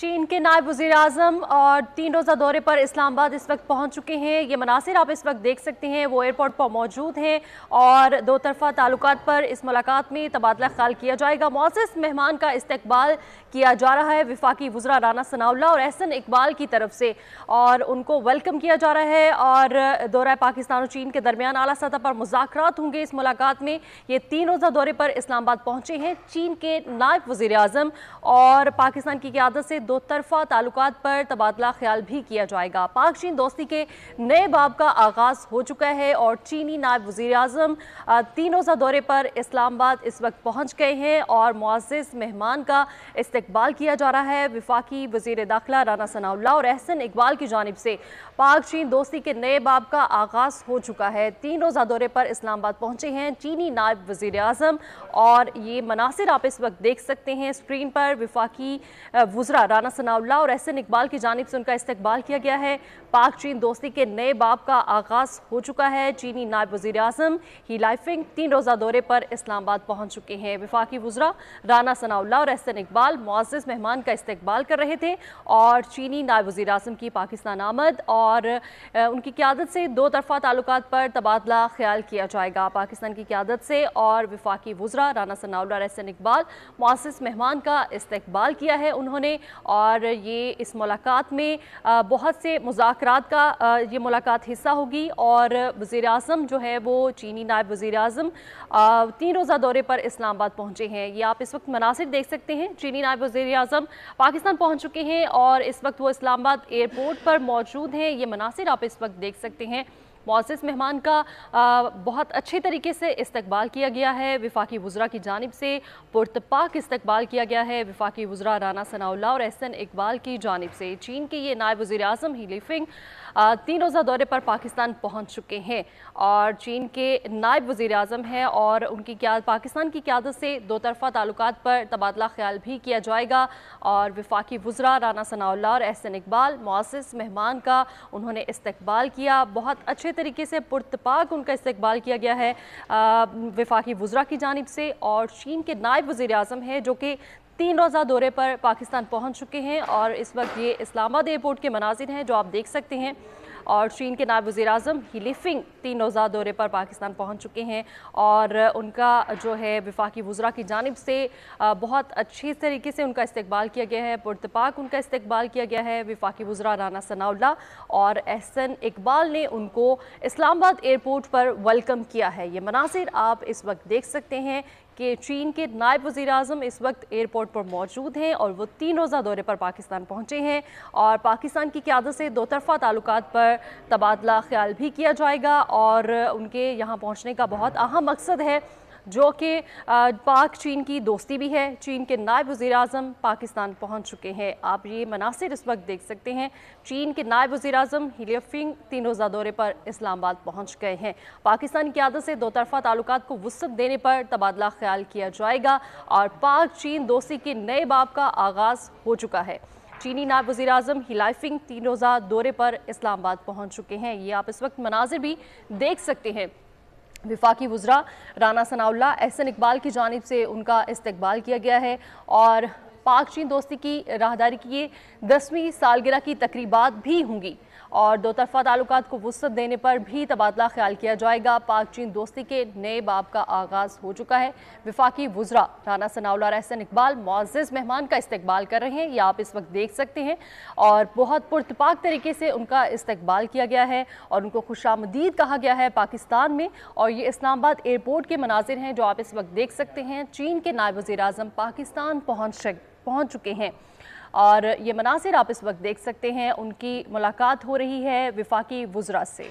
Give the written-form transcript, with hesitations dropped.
चीन के नायब वज़ीर-ए-आज़म और 3 रोज़ा दौरे पर इस्लामाबाद इस वक्त पहुंच चुके हैं। ये मनासिर आप इस वक्त देख सकते हैं, वो एयरपोर्ट पर मौजूद हैं और दो तरफ़ा ताल्लुकात पर इस मुलाकात में तबादला ख्याल किया जाएगा। मुअज़्ज़ज़ मेहमान का इस्तकबाल किया जा रहा है वफाकी वज़रा राना सनाउल्लाह और एहसन इकबाल की तरफ से, और उनको वेलकम किया जा रहा है। और दौरा पाकिस्तान और चीन के दरमियान आला सतह पर मुज़ाकरात होंगे इस मुलाकात में। ये 3 रोज़ा दौरे पर इस्लामाबाद पहुंचे हैं चीन के नायब वज़ीर-ए-आज़म, और पाकिस्तान की क़यादत से दो तरफ़ा ताल्लुकात पर तबादला ख्याल भी किया जाएगा। पाक चीन दोस्ती के नए बाब का आगाज़ हो चुका है और चीनी नायब वज़ीर-ए-आज़म 3 रोज़ा दौरे पर इस्लामाबाद इस वक्त पहुंच गए हैं और मुअज़्ज़ज़ मेहमान का इस्तकबाल किया जा रहा है। वफाकी वज़ीर दाखिला राना सनाउल्लाह और एहसन इकबाल की जानिब से पाक चीन दोस्ती के नए बाब का आगाज़ हो चुका है। 3 रोज़ा दौरे पर इस्लामाबाद पहुंचे हैं चीनी नायब वज़ीर-ए-आज़म, और ये मनासिर आप इस वक्त देख सकते हैं स्क्रीन पर। वफाकी वज़रा राना सनाउल्लाह और एहसन इकबाल की जानिब से उनका इस्तकबाल किया गया है। पाक चीन दोस्ती के नए बाब का आगाज़ हो चुका है। चीनी नायब वज़ीर-ए-आज़म ही लाइफिंग 3 रोज़ा दौरे पर इस्लामाबाद पहुंच चुके हैं। वफाकी वज़रा राना सनाउल्लाह और एहसन इकबाल मुअज़्ज़ज़ मेहमान का इस्तकबाल कर रहे थे, और चीनी नायब वज़ीर-ए-आज़म की पाकिस्तान आमद और उनकी क़यादत से दो तरफ़ा ताल्लुकात पर तबादला ख्याल किया जाएगा। पाकिस्तान की क़यादत से और वफाकी वज़रा राना सनाउल्लाह और एहसन इकबाल मुअज़्ज़ज़ मेहमान का इस्तकबाल किया है उन्होंने, और ये इस मुलाकात में बहुत से मुज़ाकरात का ये मुलाकात हिस्सा होगी। और वज़ीर-ए-आज़म जो है वो चीनी नायब वज़ीर-ए-आज़म 3 रोज़ा दौरे पर इस्लामाबाद पहुंचे हैं। ये आप इस वक्त मनासिर देख सकते हैं। चीनी नायब वज़ीर-ए-आज़म पाकिस्तान पहुंच चुके हैं और इस वक्त वो इस्लामाबाद एयरपोर्ट पर मौजूद हैं। ये मनासिर आप इस वक्त देख सकते हैं। मुअज़्ज़ज़ मेहमान का बहुत अच्छे तरीके से इस्तकबाल किया गया है। वफाकी वज़रा की जानिब से पुरतपाक इस्तकबाल किया गया है। वफाकी वज़रा राना सनाउल्लाह और एहसन इकबाल की जानिब से चीन के ये नायब वज़ीर-ए-आज़म ही लिफिंग 3 रोज़ा दौरे पर पाकिस्तान पहुंच चुके हैं, और चीन के नायब वज़ीर-ए-आज़म हैं और उनकी पाकिस्तान की क़यादत से दो तरफ़ा ताल्लुकात पर तबादला ख्याल भी किया जाएगा। और वफाकी वज़रा राना सनाउल्लाह और एहसन इकबाल मुअज़्ज़ज़ मेहमान का उन्होंने इस्तकबाल किया। बहुत अच्छे तरीके से पुरतपाक उनका इस्तकबाल किया गया है वफाकी वज़रा की जानिब से। और चीन के नायब वज़ीर-ए-आज़म हैं जो कि 3 रोज़ा दौरे पर पाकिस्तान पहुंच चुके हैं, और इस वक्त ये इस्लामाबाद एयरपोर्ट के मनाज़िर हैं जो आप देख सकते हैं। और चीन के नायब वज़ीर-ए-आज़म ही लिफिंग 3 रोज़ा दौरे पर पाकिस्तान पहुंच चुके हैं, और उनका जो है वफाकी वज़रा की जानिब से बहुत अच्छी तरीके से उनका इस्तकबाल किया गया है, पुरतपाक उनका इस्तकबाल किया गया है। वफाकी वज़रा राना सनाउल्लाह और एहसन इकबाल ने उनको इस्लामाबाद एयरपोर्ट पर वेलकम किया है। ये मनासिर आप इस वक्त देख सकते हैं कि चीन के नायब वज़ीर-ए-आज़म इस वक्त एयरपोर्ट पर मौजूद हैं और वो 3 रोज़ा दौरे पर पाकिस्तान पहुंचे हैं, और पाकिस्तान की क़यादत से दो तरफ़ा ताल्लुकात पर तबादला ख्याल भी किया जाएगा। और उनके यहाँ पहुंचने का बहुत अहम मकसद है जो कि पाक चीन की दोस्ती भी है। चीन के नायब वज़ीर-ए-आज़म पाकिस्तान पहुंच चुके हैं। आप ये मनासिर इस वक्त देख सकते हैं। चीन के नायब वज़ीर-ए-आज़म ही लिफिंग 3 रोज़ा दौरे पर इस्लामाबाद पहुंच गए हैं। पाकिस्तान की आदत से दो तरफ़ा ताल्लुकात को वुसअत देने पर तबादला ख्याल किया जाएगा, और पाक चीन दोस्ती के नए बाब का आगाज़ हो चुका है। चीनी नायब वज़ीर-ए-आज़म ही लाइफिंग 3 रोज़ा दौरे पर इस्लामाबाद पहुंच चुके हैं। ये आप इस वक्त मनाजिर भी देख सकते हैं। वफाकी वज़रा राना सनाउल्लाह एहसन इकबाल की जानिब से उनका इस्तकबाल किया गया है, और पाक चीन दोस्ती की राहदारी की ये 10वीं सालगिरह की तकरीबात भी होंगी, और दो तरफ़ा ताल्लुकात को वुसअत देने पर भी तबादला ख्याल किया जाएगा। पाक चीन दोस्ती के नए बाब का आगाज़ हो चुका है। वफाकी वज़रा राना सनाउल्लाह और एहसन इकबाल मुअज़्ज़ज़ मेहमान का इस्तकबाल कर रहे हैं, ये आप इस वक्त देख सकते हैं, और बहुत पुरतपाक तरीके से उनका इस्तकबाल किया गया है और उनको खुशामदीद कहा गया है पाकिस्तान में। और ये इस्लामाबाद एयरपोर्ट के मनाजिर हैं जो आप इस वक्त देख सकते हैं। चीन के नायब वज़ीर-ए-आज़म पाकिस्तान पहुँच चुके हैं, और ये मनासिर आप इस वक्त देख सकते हैं। उनकी मुलाकात हो रही है वफाकी वज़रा से।